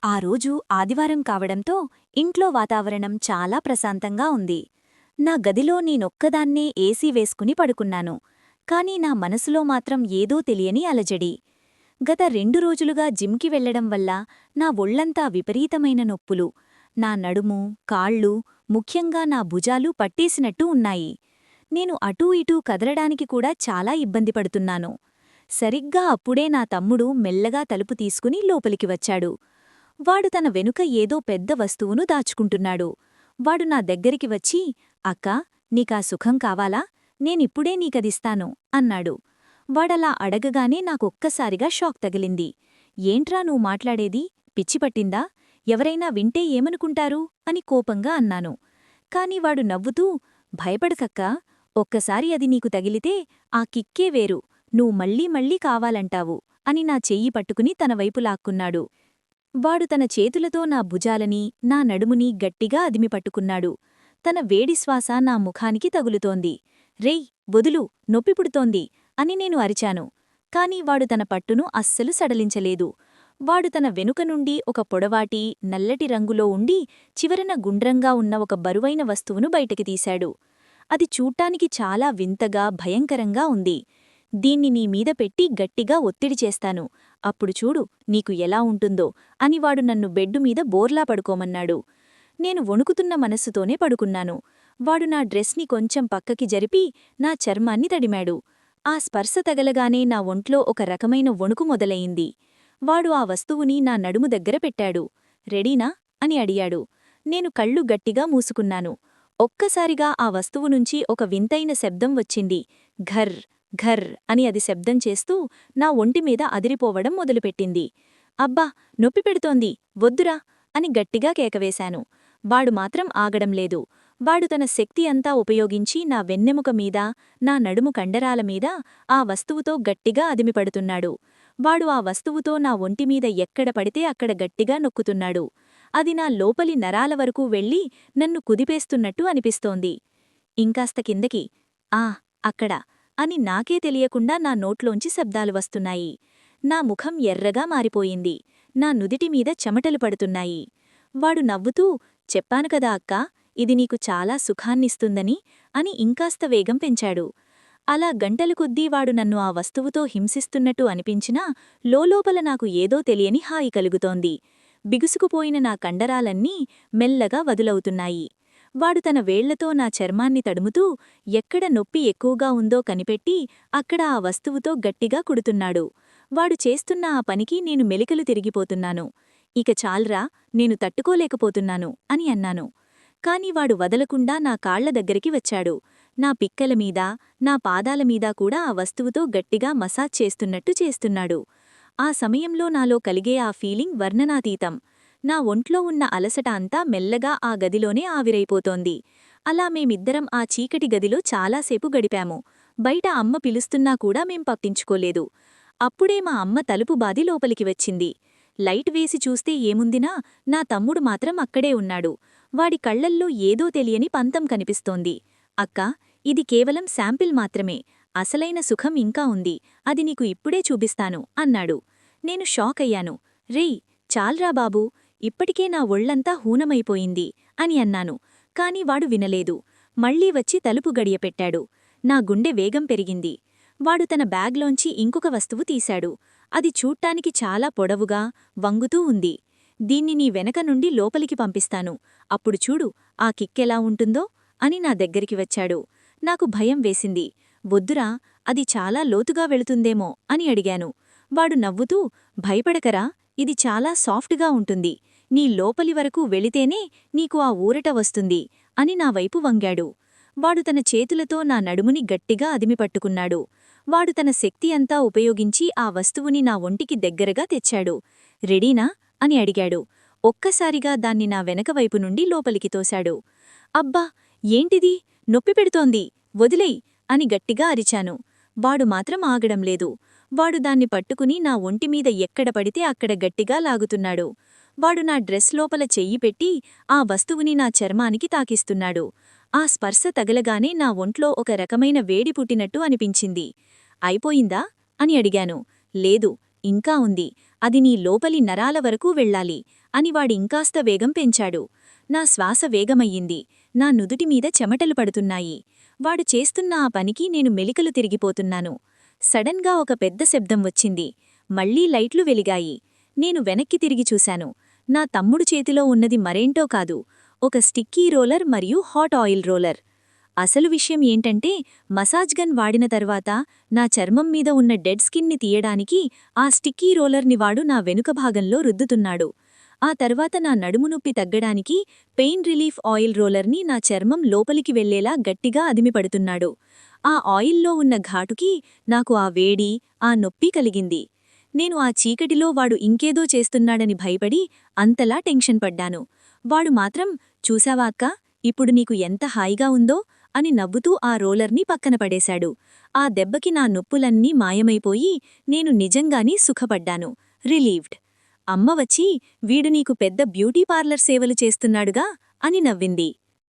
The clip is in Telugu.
ఆ రోజు ఆదివారం కావడంతో ఇంట్లో వాతావరణం చాలా ప్రశాంతంగా ఉంది. నా గదిలో నేనొక్కదాన్నే ఏసీ వేసుకుని పడుకున్నాను. కాని నా మనసులో మాత్రం ఏదో తెలియని అలజడి. గత 2 రోజులుగా జిమ్కి వెళ్లడం వల్ల నా ఒళ్లంతా విపరీతమైన నొప్పులు. నా నడుము, కాళ్ళు, ముఖ్యంగా నా భుజాలు పట్టేసినట్టు ఉన్నాయి. నేను అటూ ఇటూ కదలడానికి కూడా చాలా ఇబ్బంది పడుతున్నాను. సరిగ్గా అప్పుడే నా తమ్ముడు మెల్లగా తలుపు తీసుకుని లోపలికి వచ్చాడు. వాడు తన వెనుక ఏదో పెద్ద వస్తువును దాచుకుంటున్నాడు. వాడు నా దగ్గరికి వచ్చి, అక్కా, నీకా సుఖం కావాలా? నేనిప్పుడే నీకదిస్తాను అన్నాడు. వాడలా అడగగానే నాకొక్కసారిగా షాక్ తగిలింది. ఏంట్రా నువ్వు మాట్లాడేది? పిచ్చిపట్టిందా? ఎవరైనా వింటే ఏమనుకుంటారు అని కోపంగా అన్నాను. కాని వాడు నవ్వుతూ, భయపడకక్కా, ఒక్కసారి అది నీకు తగిలితే ఆ కిక్కే వేరు, నువ్వు మళ్ళీ మళ్ళీ కావాలంటావు అని నా చెయ్యి పట్టుకుని తన వైపు లాక్కున్నాడు. వాడు తన చేతులతో నా భుజాలని, నా నడుముని గట్టిగా అదిమిపట్టుకున్నాడు. తన వేడి శ్వాస నా ముఖానికి తగులుతోంది. రేయ్, వదులు, నొప్పి పుడుతోంది అని నేను అరిచాను. కాని వాడు తన పట్టును అస్సలు సడలించలేదు. వాడు తన వెనుక నుండి ఒక పొడవాటి, నల్లటి రంగులో ఉండి చివరన గుండ్రంగా ఉన్న ఒక బరువైన వస్తువును బయటికి తీశాడు. అది చూడ్డానికి చాలా వింతగా, భయంకరంగా ఉంది. దీన్ని నీమీద పెట్టి గట్టిగా ఒత్తిడి చేస్తాను, అప్పుడు చూడు నీకు ఎలా ఉంటుందో అని వాడు నన్ను బెడ్డు మీద బోర్లా పడుకోమన్నాడు. నేను వణుకుతున్న మనస్సుతోనే పడుకున్నాను. వాడు నా డ్రెస్ని కొంచెం పక్కకి జరిపి నా చర్మాన్ని తడిమాడు. ఆ స్పర్శ తగలగానే నా ఒంట్లో ఒక రకమైన వణుకు మొదలయింది. వాడు ఆ వస్తువుని నా నడుము దగ్గర పెట్టాడు. రెడీనా అని అడిగాడు. నేను కళ్ళు గట్టిగా మూసుకున్నాను. ఒక్కసారిగా ఆ వస్తువు నుంచి ఒక వింతైన శబ్దం వచ్చింది. ఘర్ ఘర్ అని అది శబ్దం చేస్తూ నా ఒంటిమీద అదిరిపోవడం మొదలుపెట్టింది. అబ్బా, నొప్పి పెడుతోంది, వద్దురా అని గట్టిగా కేకవేశాను. వాడు మాత్రం ఆగడంలేదు. వాడు తన శక్తి అంతా ఉపయోగించి నా వెన్నెముక మీద, నా నడుము కండరాలమీద ఆ వస్తువుతో గట్టిగా అదిమిపడుతున్నాడు. వాడు ఆ వస్తువుతో నా ఒంటిమీద ఎక్కడ పడితే అక్కడ గట్టిగా నొక్కుతున్నాడు. అది నా లోపలి నరాల వరకూ వెళ్లి నన్ను కుదిపేస్తున్నట్టు అనిపిస్తోంది. ఇంకాస్త కిందకి, ఆ అక్కడ అని నాకే తెలియకుండా నా నోట్లోంచి శబ్దాలు వస్తున్నాయి. నా ముఖం ఎర్రగా మారిపోయింది. నా నుదిటిమీద చెమటలు పడుతున్నాయి. వాడు నవ్వుతూ, చెప్పాను కదా అక్కా, ఇది నీకు చాలా సుఖాన్నిస్తుందని అని ఇంకాస్త వేగం పెంచాడు. అలా గంటల కొద్దీ వాడు నన్ను ఆ వస్తువుతో హింసిస్తున్నట్టు అనిపించినా లోలోపల నాకు ఏదో తెలియని హాయి కలుగుతోంది. బిగుసుకుపోయిన నా కండరాలన్నీ మెల్లగా వదులవుతున్నాయి. వాడు తన వేళ్లతో నా చర్మాన్ని తడుముతూ ఎక్కడ నొప్పి ఎక్కువగా ఉందో కనిపెట్టి అక్కడ ఆ వస్తువుతో గట్టిగా కుడుతున్నాడు. వాడు చేస్తున్న ఆ పనికి నేను మెలికలు తిరిగిపోతున్నాను. ఇక చాల్రా, నేను తట్టుకోలేకపోతున్నాను అని అన్నాను. కాని వాడు వదలకుండా నా కాళ్ల దగ్గరికి వచ్చాడు. నా పిక్కలమీద, నా పాదాలమీద కూడా ఆ వస్తువుతో గట్టిగా మసాజ్ చేస్తున్నట్టు చేస్తున్నాడు. ఆ సమయంలో నాలో కలిగే ఆ ఫీలింగ్ వర్ణనాతీతం. నా ఒంట్లో ఉన్న అలసట అంతా మెల్లగా ఆ గదిలోనే ఆవిరైపోతోంది. అలా మేమిద్దరం ఆ చీకటి గదిలో చాలాసేపు గడిపాము. బయట అమ్మ పిలుస్తున్నా కూడా మేం పట్టించుకోలేదు. అప్పుడే మా అమ్మ తలుపు బాది లోపలికి వచ్చింది. లైట్ వేసి చూస్తే ఏముందినా, నా తమ్ముడు మాత్రం అక్కడే ఉన్నాడు. వాడి కళ్లల్లో ఏదో తెలియని పంతం కనిపిస్తోంది. అక్కా, ఇది కేవలం శాంపిల్ మాత్రమే, అసలైన సుఖం ఇంకా ఉంది, అది నీకు ఇప్పుడే చూపిస్తాను అన్నాడు. నేను షాక్ అయ్యాను. రేయ్, చాల్రా బాబూ, ఇప్పటికే నా ఒళ్లంతా హూనమైపోయింది అని అన్నాను. కాని వాడు వినలేదు. మళ్లీ వచ్చి తలుపు గడియపెట్టాడు. నా గుండె వేగం పెరిగింది. వాడు తన బ్యాగ్లోంచి ఇంకొక వస్తువు తీశాడు. అది చూడ్డానికి చాలా పొడవుగా, వంగుతూ ఉంది. దీన్ని నీ వెనక నుండి లోపలికి పంపిస్తాను, అప్పుడు చూడు ఆ కిక్కెలా ఉంటుందో అని నా దగ్గరికి వచ్చాడు. నాకు భయం వేసింది. వద్దురా, అది చాలా లోతుగా వెళుతుందేమో అని అడిగాను. వాడు నవ్వుతూ, భయపడకరా, ఇది చాలా సాఫ్ట్గా ఉంటుంది, నీ లోపలి వరకు వెళితేనే నీకు ఆ ఊరట వస్తుంది అని నా వైపు వంగాడు. వాడు తన చేతులతో నా నడుముని గట్టిగా అదిమిపట్టుకున్నాడు. వాడు తన శక్తి అంతా ఉపయోగించి ఆ వస్తువుని నా ఒంటికి దగ్గరగా తెచ్చాడు. రెడీనా అని అడిగాడు. ఒక్కసారిగా దాన్ని నా వెనకవైపు నుండి లోపలికి తోశాడు. అబ్బా, ఏంటిది, నొప్పి పెడుతోంది, వదిలేయ్ అని గట్టిగా అరిచాను. వాడు మాత్రం ఆగడం లేదు. వాడు దాన్ని పట్టుకుని నా ఒంటిమీద ఎక్కడ పడితే అక్కడ గట్టిగా లాగుతున్నాడు. వాడు నా డ్రెస్ లోపల చెయ్యి పెట్టి ఆ వస్తువుని నా చర్మానికి తాకిస్తున్నాడు. ఆ స్పర్శ తగలగానే నా ఒంట్లో ఒక రకమైన వేడి పుట్టినట్టు అనిపించింది. అయిపోయిందా అని అడిగాను. లేదు, ఇంకా ఉంది అది నీ లోపలి నరాల వరకు వెళ్ళాలి అని వాడింకాస్త వేగం పెంచాడు. నా శ్వాస వేగమయ్యింది. నా నుదుటిమీద చెమటలు పడుతున్నాయి. వాడు చేస్తున్న ఆ పనికి నేను మెలికలు తిరిగిపోతున్నాను. సడన్గా ఒక పెద్ద శబ్దం వచ్చింది. మళ్లీ లైట్లు వెలిగాయి. నేను వెనక్కి తిరిగి చూశాను. నా తమ్ముడు చేతిలో ఉన్నది మరేంటో కాదు, ఒక స్టిక్కీ రోలర్ మరియు హాట్ ఆయిల్ రోలర్. అసలు విషయం ఏంటంటే, మసాజ్ గన్ వాడిన తర్వాత నా చర్మం మీద ఉన్న డెడ్ స్కిన్ని తీయడానికి ఆ స్టిక్కీ రోలర్ని వాడు నా వెనుక భాగంలో రుద్దుతున్నాడు. ఆ తర్వాత నా నడుము నొప్పి తగ్గడానికి పెయిన్ రిలీఫ్ ఆయిల్ రోలర్ని నా చర్మం లోపలికి వెళ్లేలా గట్టిగా అదిమిపడుతున్నాడు. ఆ ఆయిల్లో ఉన్న ఘాటుకి నాకు ఆ వేడి, ఆ నొప్పి కలిగింది. నేను ఆ చీకటిలో వాడు ఇంకేదో చేస్తున్నాడని భయపడి అంతలా టెన్షన్ పడ్డాను. వాడు మాత్రం, చూశావా అక్కా, ఇప్పుడు నీకు ఎంత హాయిగా ఉందో అని నవ్వుతూ ఆ రోలర్ని పక్కన పడేశాడు. ఆ దెబ్బకి నా నొప్పులన్నీ మాయమైపోయి నేను నిజంగానే సుఖపడ్డాను. రిలీవ్డ్. అమ్మ వచ్చి, వీడు నీకు పెద్ద బ్యూటీ పార్లర్ సేవలు చేస్తున్నాడుగా అని నవ్వింది.